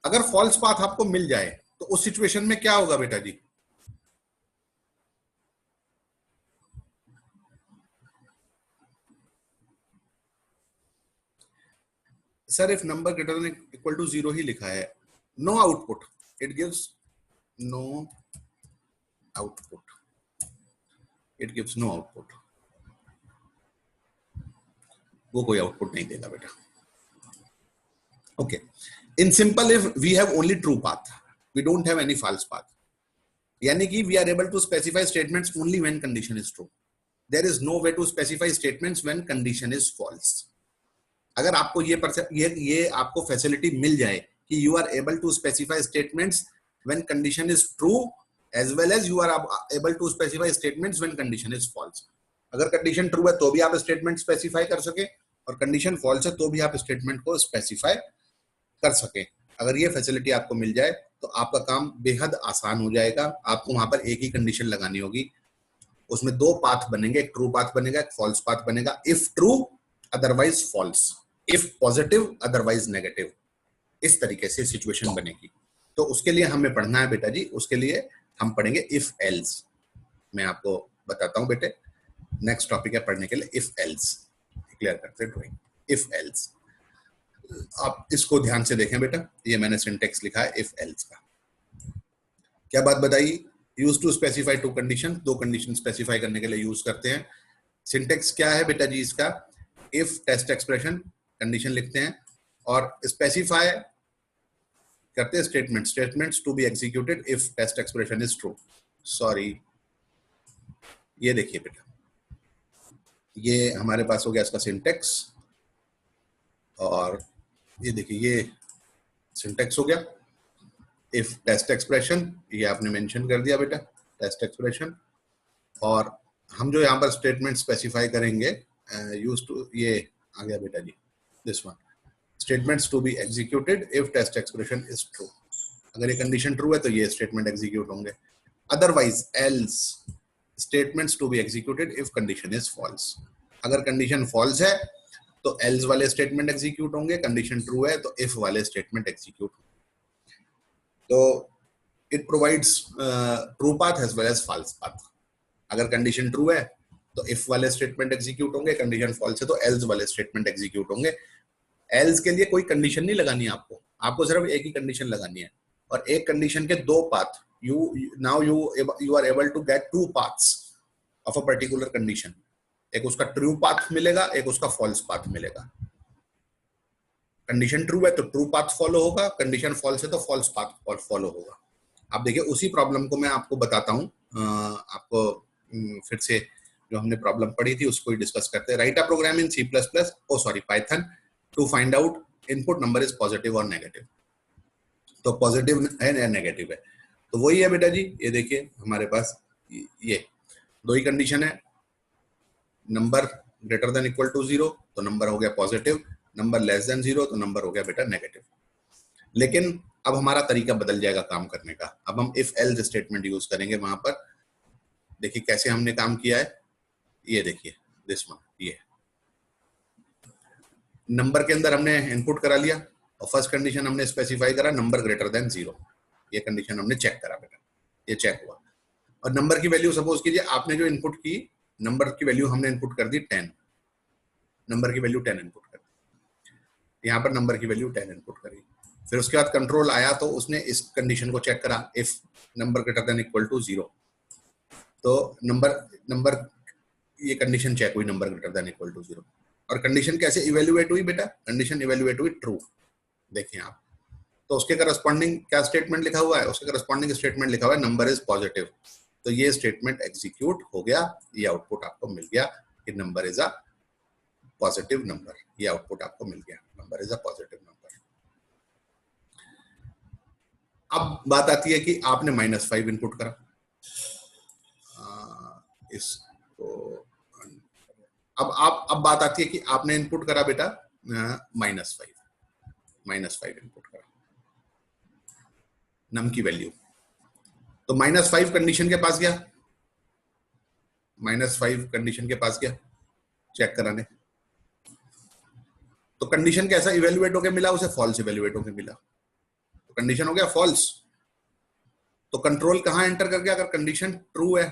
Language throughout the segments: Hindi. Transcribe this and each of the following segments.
अगर फॉल्स पाथ आपको मिल जाए तो उस सिचुएशन में क्या होगा बेटा जी? Sir if number greater than equal to 0 ही लिखा है, no output, it gives no output, it gives no output, वो कोई आउटपुट नहीं देगा बेटा। Okay, in simple if we have only true path, we don't have any false path, यानी कि we are able to specify statements only when condition is true, there is no way to specify statements when condition is false. अगर आपको ये आपको फैसिलिटी मिल जाए कि you are able to specify statements when condition is true as well as you are able to specify statements when condition is false. अगर कंडीशन ट्रू है तो भी आप स्टेटमेंट स्पेसिफाई कर सके और कंडीशन फॉल्स है तो भी आप स्टेटमेंट को स्पेसिफाई कर सके। अगर ये फैसिलिटी आपको मिल जाए तो आपका काम बेहद आसान हो जाएगा। आपको वहां पर एक ही कंडीशन लगानी होगी, उसमें दो पाथ बनेंगे, एक ट्रू पाथ बनेगा, एक फॉल्स पाथ बनेगा। If true otherwise false, if positive otherwise negative, इस तरीके से सिचुएशन बनेगी। तो उसके लिए हमें पढ़ना है बेटा जी, उसके लिए हम पढ़ेंगे इफ एल्स। मैं आपको बताता हूं बेटे, नेक्स्ट टॉपिक है पढ़ने के लिए इफ एल्स। क्लियर करते हैं ड्राइंग इफ एल्स। आप इसको ध्यान से देखें बेटा, ये मैंने सिंटेक्स लिखा है इफ एल्स का। क्या बात बताई? Use to specify two condition, दो कंडीशन स्पेसिफाई करने के लिए यूज करते हैं। सिंटेक्स क्या है बेटा जी इसका? इफ टेस्ट एक्सप्रेशन, कंडीशन लिखते हैं और स्पेसिफाई करते हैं statement, statements to be executed if test expression is true. Sorry, ये देखिए बेटा, ये हमारे पास हो गया इसका सिंटेक्स, और ये देखिए ये सिंटेक्स हो गया। इफ टेस्ट एक्सप्रेशन, ये आपने मेंशन कर दिया बेटा टेस्ट एक्सप्रेशन, और हम जो यहाँ पर स्टेटमेंट स्पेसिफाई करेंगे यूज टू, ये आ गया बेटा जी this one, statements to be executed if test expression is true. अगर ये कंडीशन ट्रू है तो ये स्टेटमेंट एग्जीक्यूट होंगे, otherwise else statements to be executed if condition is false. अगर कंडीशन फॉल्स है तो एल्स वाले स्टेटमेंट एग्जीक्यूट होंगे, कंडीशन ट्रू है तो इफ वाले स्टेटमेंट एग्जीक्यूट होंगे। तो it provides true path as well as false path. अगर कंडीशन ट्रू है तो इफ वाले स्टेटमेंट एग्जीक्यूट होंगे, कंडीशन फॉल्स है तो एल्स वाले स्टेटमेंट एग्जीक्यूट होंगे। एल्स के लिए कोई कंडीशन नहीं लगानी है आपको, आपको सिर्फ एक ही कंडीशन लगानी है, और एक कंडीशन के दो path, you are able to get two paths of a particular condition। एक उसका ट्रू पाथ मिलेगा, एक उसका फॉल्स पाथ मिलेगा। कंडीशन ट्रू है तो ट्रू पाथ फॉलो होगा, कंडीशन फॉल्स है तो फॉल्स पाथ फॉलो होगा। आप देखिए उसी प्रॉब्लम को मैं आपको बताता हूँ, आपको फिर से जो हमने प्रॉब्लम पढ़ी थी उसको ही डिस्कस करते हैं। Write a program in C++, Python to find out input number is positive और नेगेटिव। तो पॉजिटिव है या नेगेटिव है, तो वही है बेटा जी। ये देखिए हमारे पास ये दो ही कंडीशन है, number greater than equal to 0 तो नंबर हो गया पॉजिटिव, नंबर लेस देन 0 तो नंबर हो गया बेटा नेगेटिव। लेकिन अब हमारा तरीका बदल जाएगा काम करने का, अब हम इफ एल्स स्टेटमेंट यूज करेंगे। वहां पर देखिए कैसे हमने काम किया है, ये देखिए दिस वन, ये नंबर के अंदर हमने इनपुट करा लिया और फर्स्ट कंडीशन हमने स्पेसिफाई करा नंबर ग्रेटर देन 0। ये कंडीशन हमने चेक करा बेटा, ये चेक हुआ। और नंबर की वैल्यू सपोज कीजिए आपने जो इनपुट की, नंबर की वैल्यू हमने इनपुट कर दी 10, नंबर की वैल्यू 10 इनपुट कर दी, यहाँ पर नंबर की वैल्यू 10 इनपुट करी। फिर उसके बाद कंट्रोल आया तो उसने इस कंडीशन को चेक करा, if number greater than equal to 0, तो नंबर ये कंडीशन चेक हुई number greater than equal to 0। और कंडीशन कैसे इवेल्युएट हुई बेटा? कंडीशन इवेल्युएट हुई ट्रू। देखिए आप, तो उसके करस्पॉन्डिंग क्या स्टेटमेंट लिखा हुआ है? उसके करस्पॉन्डिंग स्टेटमेंट लिखा हुआ है नंबर इज पॉजिटिव। तो ये स्टेटमेंट एग्जीक्यूट हो गया, ये आउटपुट आपको मिल गया कि number is a positive number. ये आउटपुट आपको मिल गया, number is a positive number. अब बात आती है कि आपने -5 इनपुट करा, इसको अब बात आती है कि आपने इनपुट करा बेटा -5 इनपुट करा नम की वैल्यू, तो -5 कंडीशन के पास गया, -5 कंडीशन के पास गया चेक कराने। तो कंडीशन कैसा इवेल्युएट होके मिला? उसे फॉल्स इवेल्युएट होके मिला। तो कंडीशन हो गया फॉल्स। तो कंट्रोल कहां एंटर कर गया? अगर कंडीशन ट्रू है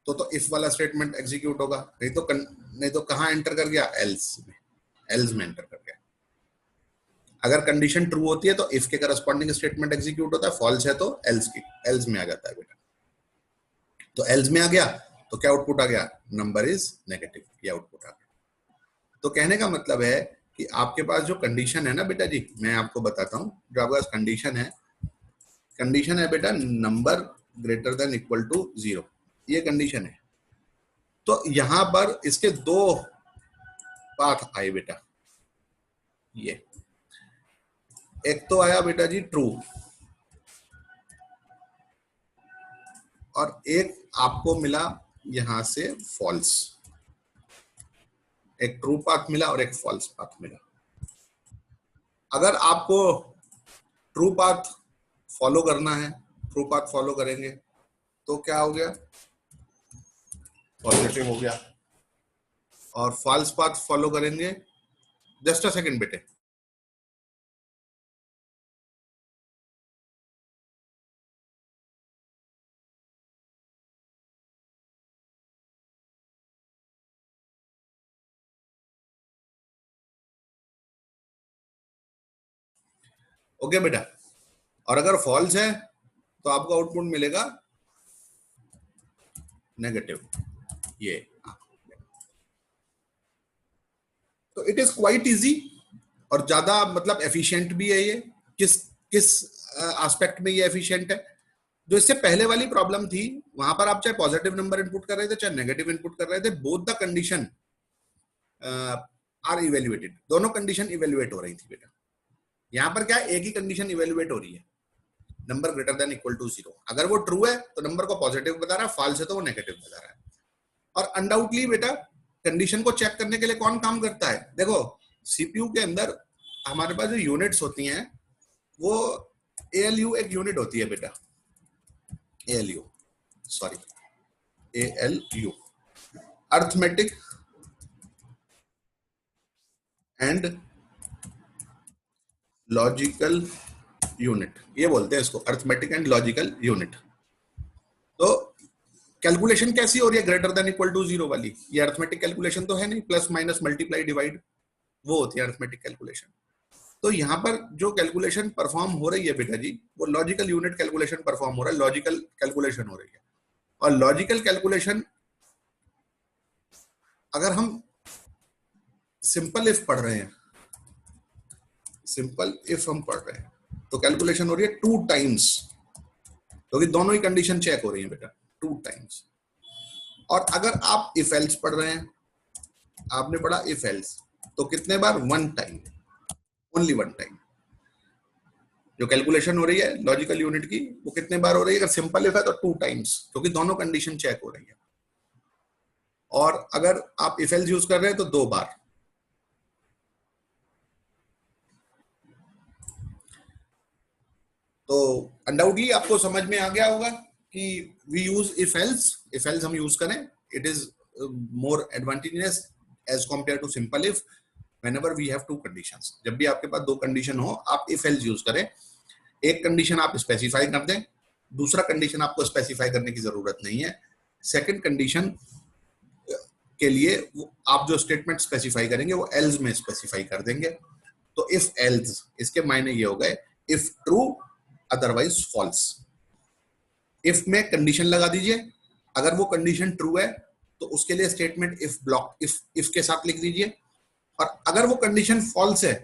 तो इफ वाला स्टेटमेंट एग्जीक्यूट होगा, नहीं तो कहां एंटर कर गया? एल्स में एंटर कर गया। अगर कंडीशन ट्रू होती है तो इफ के करस्पॉन्डिंग स्टेटमेंट एग्जीक्यूट होता है, फॉल्स है तो एल्स में आ जाता है बेटा। तो एल्स में आ गया तो क्या आउटपुट आ गया? नंबर इज नेगेटिव, ये आउटपुट आ गया। तो कहने का मतलब है कि आपके पास जो कंडीशन है ना बेटा जी, मैं आपको बताता हूं, जो आपके पास कंडीशन है बेटा, number greater than equal to 0, ये कंडीशन है। तो यहां पर इसके दो पाथ आए बेटा। ये एक तो आया बेटा जी ट्रू, और एक आपको मिला यहां से फॉल्स। एक ट्रू पाथ मिला और एक फॉल्स पाथ मिला। अगर आपको ट्रू पाथ फॉलो करना है, ट्रू पाथ फॉलो करेंगे तो क्या हो गया? पॉजिटिव हो गया। और फॉल्स पाथ फॉलो करेंगे, जस्ट अ सेकंड बेटे, ओके बेटा। और अगर फॉल्स है तो आपको आउटपुट मिलेगा नेगेटिव, ये। तो इट इज क्वाइट इजी और ज्यादा मतलब एफिशिएंट भी है ये। किस किस एस्पेक्ट में ये एफिशिएंट है? जो इससे पहले वाली प्रॉब्लम थी, वहां पर आप चाहे पॉजिटिव नंबर इनपुट कर रहे थे चाहे नेगेटिव इनपुट कर रहे थे, both the condition are evaluated, दोनों कंडीशन इवेल्युएट हो रही थी बेटा। यहां पर क्या, एक ही कंडीशन इवेल्युएट हो रही है, number greater than equal to 0। अगर वो ट्रू है तो नंबर को पॉजिटिव बता रहा है, फॉल्स है तो वो नेगेटिव बता रहा है। और अनडाउटली बेटा कंडीशन को चेक करने के लिए कौन काम करता है? देखो सीपीयू के अंदर हमारे पास जो यूनिट्स होती हैं, वो एएलयू एक यूनिट होती है बेटा, ALU, sorry, ALU, arithmetic and logical unit, ये बोलते हैं इसको, अर्थमेटिक एंड लॉजिकल यूनिट। तो कैलकुलेशन कैसी हो रही है ग्रेटर देन इक्वल टू 0 वाली? ये अर्थमेटिक कैलकुलेशन तो है नहीं, प्लस माइनस मल्टीप्लाई डिवाइड, वो होती है अर्थमेटिक कैलकुलेशन। तो यहाँ पर जो कैलकुलेशन परफॉर्म हो रही है बेटा जी, वो लॉजिकल यूनिट कैलकुलेशन परफॉर्म हो रहा है, लॉजिकल कैलकुलेशन हो रही है। और लॉजिकल कैलकुलेशन अगर हम सिंपल इफ पढ़ रहे हैं, सिंपल इफ हम पढ़ रहे हैं तो कैलकुलेशन हो रही है 2 टाइम्स, क्योंकि दोनों ही कंडीशन चेक हो रही है बेटा 2 टाइम्स। और अगर आप इफ एल्स पढ़ रहे हैं, आपने पढ़ा इफ एल्स, तो कितने बार? 1 टाइम, ओनली 1 टाइम। जो कैलकुलेशन हो रही है लॉजिकल यूनिट की, वो कितने बार हो रही है? अगर सिंपल इफ है तो 2 टाइम्स, क्योंकि दोनों कंडीशन चेक हो रही है। और अगर आप इफ एल्स यूज कर रहे हैं तो 2 बार। तो अनडाउटली आपको समझ में आ गया होगा कि वी यूज इफ एल्स हम यूज करें, it is more advantageous as compare to simple if. Whenever we have 2 conditions, जब भी आपके पास 2 कंडीशन हो, आप इफ एल्स यूज करें। एक कंडीशन आप स्पेसिफाई कर दें, दूसरा कंडीशन आपको स्पेसिफाई करने की जरूरत नहीं है। सेकंड कंडीशन के लिए आप जो स्टेटमेंट स्पेसिफाई करेंगे वो एल्स में स्पेसिफाई कर देंगे। तो इफ एल्स, इसके मायने ये हो गए, if true otherwise false. If में कंडीशन लगा दीजिए, अगर वो कंडीशन ट्रू है तो उसके लिए स्टेटमेंट इफ ब्लॉक, इफ के साथ लिख दीजिए। और अगर वो कंडीशन फॉल्स है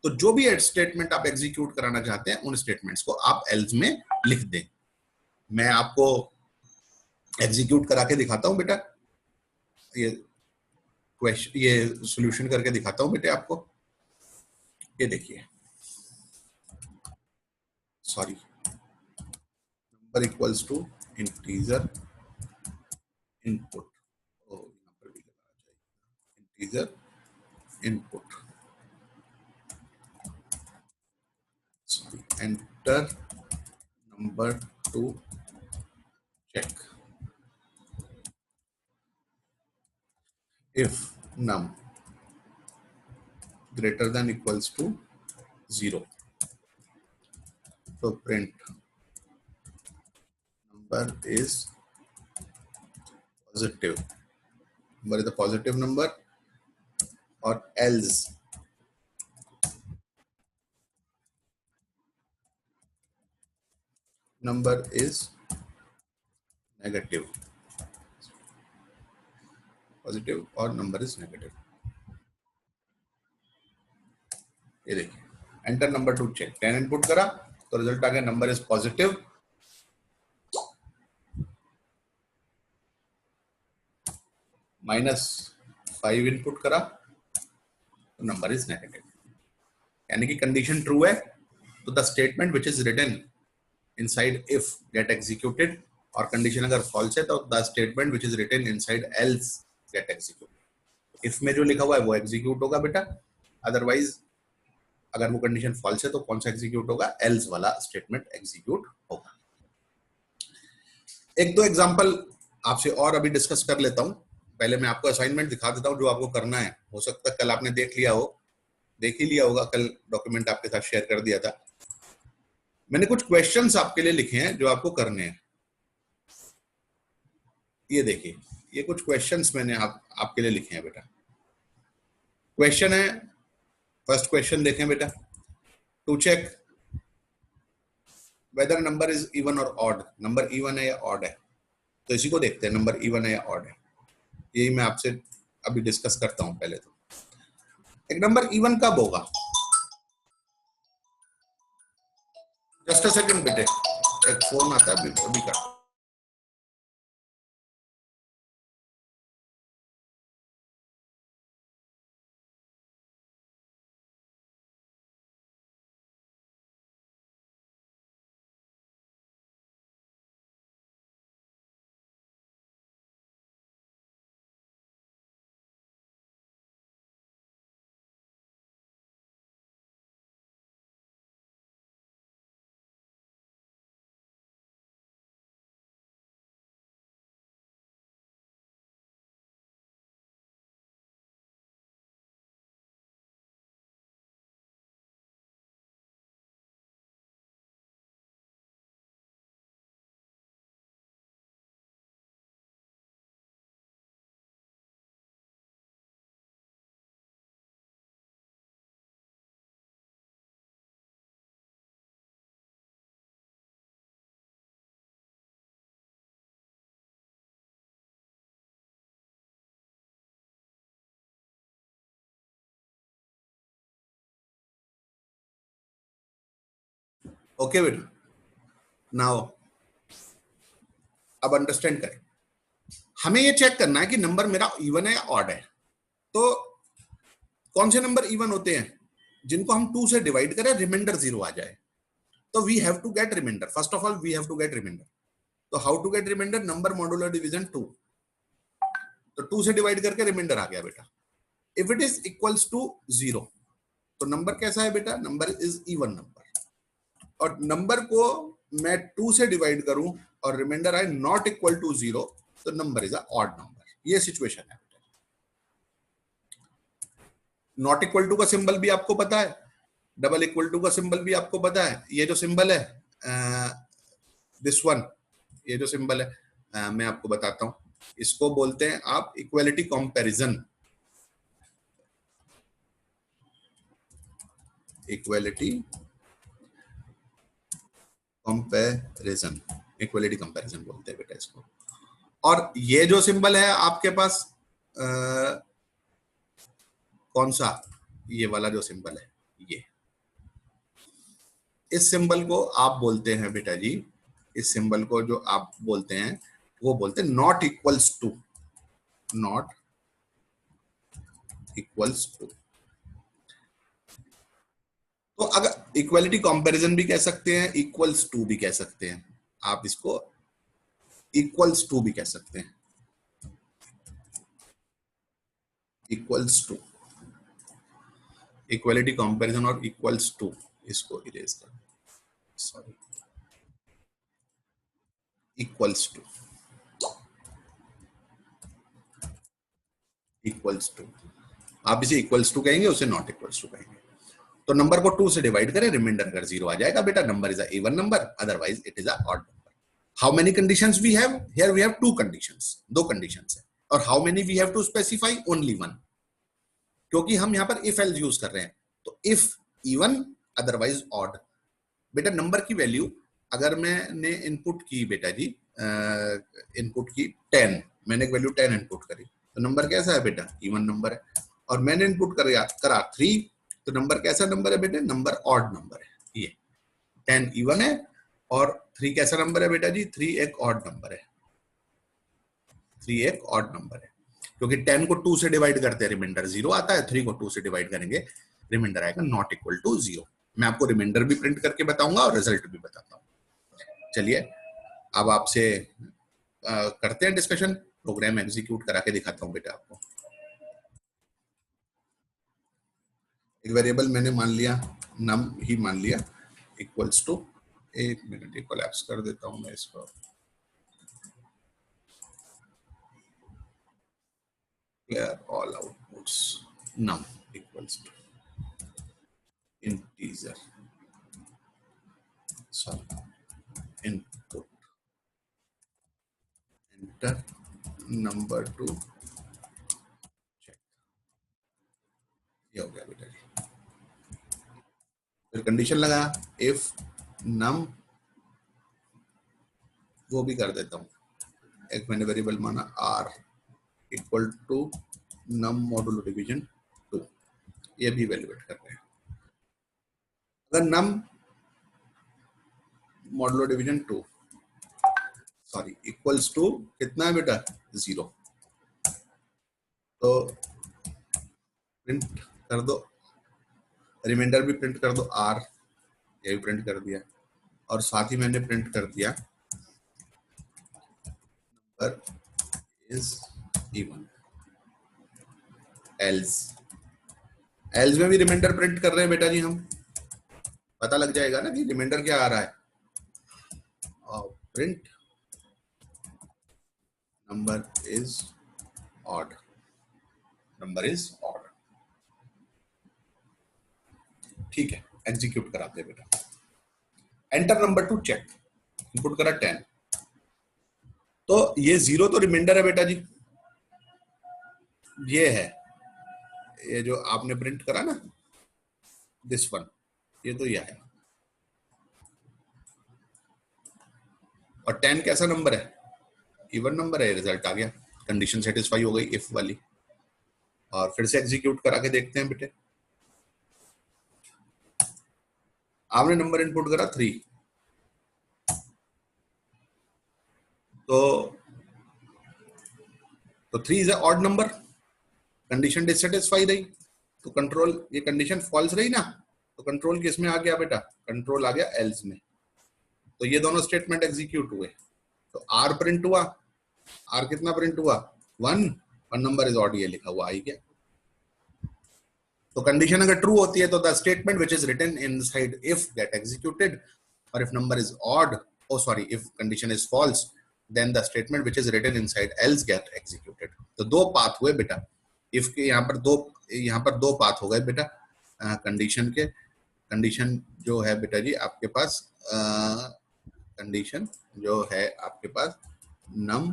तो जो भी स्टेटमेंट आप एग्जीक्यूट कराना चाहते हैं, उन स्टेटमेंट्स को आप एल्स में लिख दें। मैं आपको एग्जीक्यूट करा के दिखाता हूं बेटा, ये क्वेश्चन, ये सॉल्यूशन करके दिखाता हूं बेटे आपको। ये देखिए, sorry, number equals to integer input, यहाँ पर भी लगाना चाहिए, integer input, sorry, enter number to check if num greater than equals to 0, तो print number is positive, number is a positive number, or else number is negative, positive और number is negative. ये देखिए, एंटर नंबर 2 चेक, 10 इनपुट करा तो रिजल्ट आ गया नंबर इज पॉजिटिव, -5 इनपुट करा तो नंबर इज नेगेटिव, यानी कि कंडीशन ट्रू है तो the statement which is written inside if get executed, और कंडीशन अगर फॉल्स है तो the statement which is written inside else get executed. If में जो लिखा हुआ है वो एग्जीक्यूट होगा बेटा, अदरवाइज अगर वो कंडीशन फॉल्स है तो कौन सा एग्जीक्यूट होगा, एल्स वाला स्टेटमेंट एग्जीक्यूट होगा। एक दो एग्जांपल आपसे और अभी डिस्कस कर लेता हूं, पहले मैं आपको असाइनमेंट दिखा देता हूं जो आपको करना है। हो सकता है कल आपने देख लिया हो, देख ही लिया होगा, कल डॉक्यूमेंट आपके साथ शेयर कर दिया था। मैंने कुछ क्वेश्चंस आपके लिए लिखे हैं जो आपको करने हैं। ये देखिए, ये कुछ क्वेश्चंस मैंने आपके लिए लिखे हैं बेटा। क्वेश्चन है, फर्स्ट क्वेश्चन देखें बेटा, to check whether number is even और ऑड, नंबर इवन है या ऑड है। तो इसी को देखते हैं, नंबर इवन है या ऑड है, यही मैं आपसे अभी डिस्कस करता हूं। पहले तो एक नंबर इवन कब होगा, जस्ट अ सेकंड बेटे, एक फोन आता है अभी का। ओके बेटा, नाउ अब अंडरस्टैंड करें, हमें ये चेक करना है कि नंबर मेरा इवन है या ऑड है। तो कौन से नंबर इवन होते हैं, जिनको हम 2 से डिवाइड करें, रिमाइंडर 0 आ जाए। तो we have to get reminder, first of all we have to get reminder. तो how to get reminder, number modular division 2, तो 2 से डिवाइड करके रिमाइंडर आ गया बेटा। If it is equals to 0, तो नंबर कैसा है बेटा, नंबर इज इवन नंबर। और नंबर को मैं 2 से डिवाइड करूं और रिमाइंडर आए नॉट इक्वल टू 0, तो number is a odd number. ये सिचुएशन है। नॉट इक्वल टू का सिंबल भी आपको पता है, डबल इक्वल टू का सिंबल भी आपको पता है। ये जो सिंबल है दिस वन, ये जो सिंबल है मैं आपको बताता हूं, इसको बोलते हैं आप equality comparison. Equality comparison, equality comparison बोलते हैं बेटा इसको। और ये जो सिंबल है आपके पास कौन सा, ये वाला जो सिंबल है, ये, इस सिंबल को आप बोलते हैं बेटा जी, इस सिंबल को जो आप बोलते हैं वो बोलते हैं not equals to, not equals to. तो अगर इक्वालिटी कंपैरिजन भी कह सकते हैं, इक्वल्स टू भी कह सकते हैं, आप इसको इक्वल्स टू भी कह सकते हैं, इक्वल्स टू, इक्वालिटी कंपैरिजन और इक्वल्स टू, इसको इरेज कर, sorry, equals to, equals to, आप इसे इक्वल्स टू कहेंगे, उसे नॉट इक्वल्स टू कहेंगे। तो नंबर को 2 से डिवाइड करें, रिमाइंडर अगर 0 आ जाएगा बेटा, number is a even number, otherwise it is a odd number. How many conditions we have here? We have 2 conditions, 2 conditions है। और how many we have to specify? Only 1, क्योंकि हम यहाँ पर इफ एल्स यूज कर रहे हैं। तो इफ इवन अदरवाइज ऑड। बेटा नंबर की वैल्यू अगर मैंने इनपुट की बेटा जी, इनपुट की 10, मैंने एक वैल्यू 10 इनपुट करी, तो नंबर कैसा है बेटा? इवन नंबर है। और मैंने इनपुट करा 3, तो नंबर कैसा नंबर है बेटा? नंबर ऑड नंबर है। ये 10 इवन है और 3 कैसा नंबर है बेटा जी? 3 एक ऑड नंबर है। 3 एक ऑड नंबर है, क्योंकि 10 को 2 से डिवाइड करते हैं, रिमाइंडर 0 आता है। 3 को 2 से डिवाइड करेंगे, रिमाइंडर आएगा नॉट इक्वल टू 0। मैं आपको रिमाइंडर भी प्रिंट करके बताऊंगा और रिजल्ट भी बताता हूँ। चलिए अब आपसे करते हैं डिस्कशन। प्रोग्राम एग्जीक्यूट करा के दिखाता हूँ बेटा आपको। एक वेरिएबल मैंने मान लिया, नम ही मान लिया, इक्वल्स टू, एक मिनट ये कोलैप्स कर देता हूं मैं इसको। Clear all outputs, num equals to integer, sorry input, enter number to check. ये हो गया बेटा जी। फिर कंडीशन लगा इफ नम, वो भी कर देता हूं। एक मैंने वेरिएबल माना R equal to num modulo division 2, ये भी इवेलुएट कर रहे हैं। अगर num modulo division 2 sorry equals to कितना है बेटा? 0, तो प्रिंट कर दो, रिमाइंडर भी प्रिंट कर दो आर, ये भी प्रिंट कर दिया। और साथ ही मैंने प्रिंट कर दिया number is even. Else, else में भी रिमाइंडर प्रिंट कर रहे हैं बेटा जी हम, पता लग जाएगा ना कि रिमाइंडर क्या आ रहा है। और print number is odd, number is odd. ठीक है, एग्जीक्यूट कराते हैं बेटा। Enter number to check, input करा 10, तो ये 0 तो रिमाइंडर है बेटा जी, ये है, ये जो आपने प्रिंट करा ना दिस वन, ये तो यह है। और 10 कैसा नंबर है? इवन नंबर है। रिजल्ट आ गया, कंडीशन सेटिस्फाई हो गई इफ वाली। और फिर से एग्जीक्यूट करा के देखते हैं बेटे। आपने नंबर इनपुट करा 3, तो 3 is a odd number, condition dissatisfy रही, तो कंट्रोल, ये कंडीशन फॉल्स रही ना, तो कंट्रोल किस में आ गया बेटा? कंट्रोल आ गया एल्स में। तो ये दोनों स्टेटमेंट एग्जीक्यूट हुए। तो आर प्रिंट हुआ, आर कितना प्रिंट हुआ? 1, और नंबर इज ऑड, ये लिखा हुआ आई गया। तो कंडीशन अगर ट्रू होती है तो the statement which is written inside if get executed, और if number is odd, oh sorry, if condition is false, then the statement which is written inside else get executed। तो दो पाथ हुए बेटा if के, यहाँ पर दो पाथ हो गए बेटा कंडीशन के। कंडीशन जो है बेटा जी आपके पास, कंडीशन जो है आपके पास नम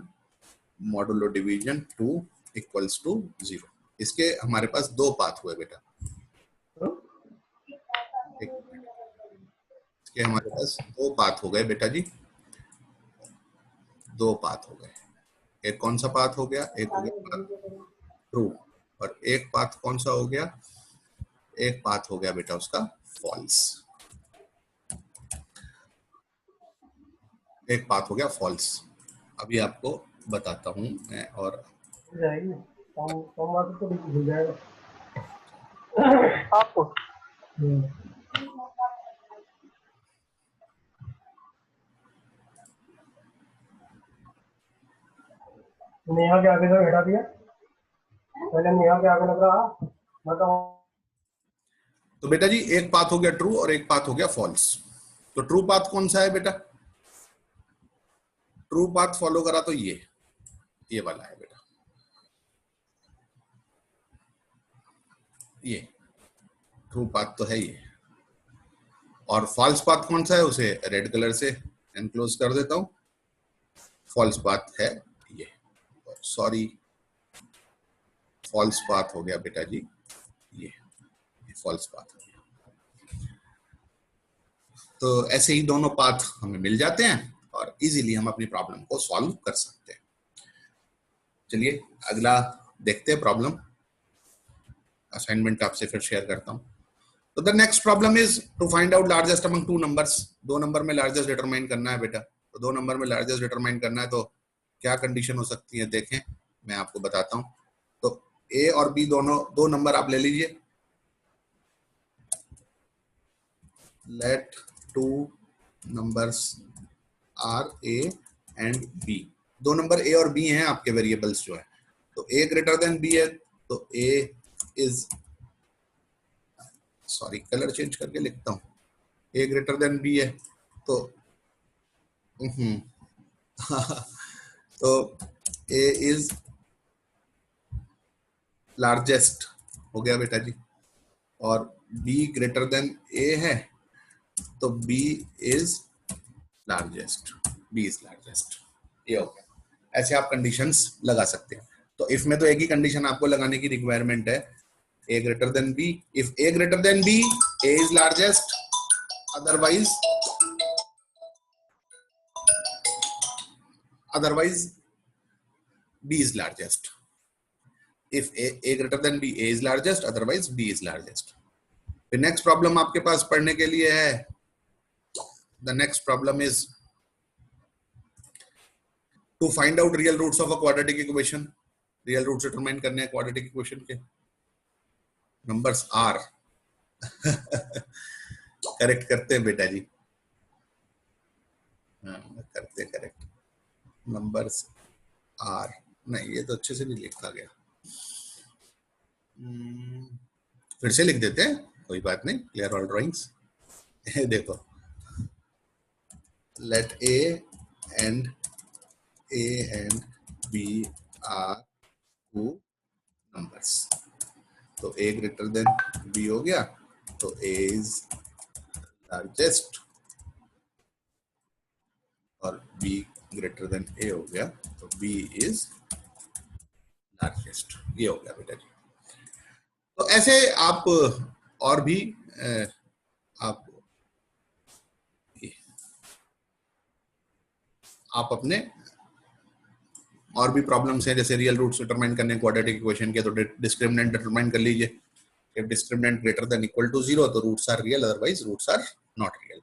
मॉडुलो डिवीजन 2 इक्वल्स टू 0, इसके हमारे पास दो पाथ हुए बेटा। इसके हमारे पास दो पाथ हो गए बेटा जी, दो पाथ हो गए। एक कौन सा पाथ हो गया? एक हो गया ट्रू, और एक पाथ कौन सा हो गया? एक पाथ हो गया बेटा उसका फॉल्स, एक पाथ हो गया फॉल्स। अभी आपको बताता हूं मैं। और आपको नेहा के आगे से हटा दिया, पहले नेहा के आगे लग रहा बताओ। तो बेटा जी एक पाथ हो गया ट्रू और एक पाथ हो गया फॉल्स। तो ट्रू पाथ कौन सा है बेटा? ट्रू पाथ फॉलो करा तो ये वाला है बेटा, ये ट्रू पाथ तो है ये, और फॉल्स पाथ कौन सा है उसे रेड कलर से एनक्लोज कर देता हूं। फॉल्स पाथ है ये, सॉरी फॉल्स पाथ हो गया बेटा जी, ये फॉल्स पाथ हो गया। तो ऐसे ही दोनों पाथ हमें मिल जाते हैं और इजीली हम अपनी प्रॉब्लम को सॉल्व कर सकते हैं। चलिए अगला देखते हैं प्रॉब्लम, असाइनमेंट आपसे फिर शेयर करता हूं। तो the next problem is to find out largest among two numbers. दो नंबर में लार्जेस्ट डिटरमाइन करना है बेटा। तो दो नंबर में लार्जेस्ट डिटरमाइन करना है तो क्या कंडीशन हो सकती है देखें, मैं आपको बताता हूं। तो ए और बी दोनों दो नंबर आप ले लीजिए। Let two numbers are A and B. दो नंबर ए और बी हैं आपके वेरिएबल्स जो है। तो ए ग्रेटर देन बी है तो ए इज, सॉरी कलर चेंज करके लिखता हूं, ए ग्रेटर देन बी है तो तो ए इज लार्जेस्ट हो गया बेटा जी, और बी ग्रेटर देन ए है तो B is largest, B is largest, ये हो गया। ऐसे आप कंडीशंस लगा सकते हैं। तो इफ में तो एक ही कंडीशन आपको लगाने की रिक्वायरमेंट है, a greater than b. If a greater than b, a is largest, otherwise b is largest. If a greater than b, a is largest, otherwise b is largest. The next problem आपके पास पढ़ने के लिए है, the next problem is to find out real roots of a quadratic equation. Real roots determine करने हैं quadratic equation के। नंबर्स आर करेक्ट करते हैं बेटा जी, करते करेक्ट। नंबर्स आर नहीं, ये तो अच्छे से नहीं लिखा गया, फिर से लिख देते हैं, कोई बात नहीं। Clear all drawings. देखो let A and B are two numbers. तो a ग्रेटर देन b हो गया तो a इज लार्जेस्ट, और b ग्रेटर देन a हो गया तो b इज लार्जेस्ट, ये हो गया बेटा जी। तो ऐसे आप और भी आप अपने और भी प्रॉब्लम्स हैं, जैसे रियल रूट्स डिटरमाइन करने क्वाड्रेटिक इक्वेशन के, तो डिस्क्रिमिनेंट डिटरमाइन कर लीजिए। If discriminant greater than equal to 0 तो roots are real, otherwise roots are not real.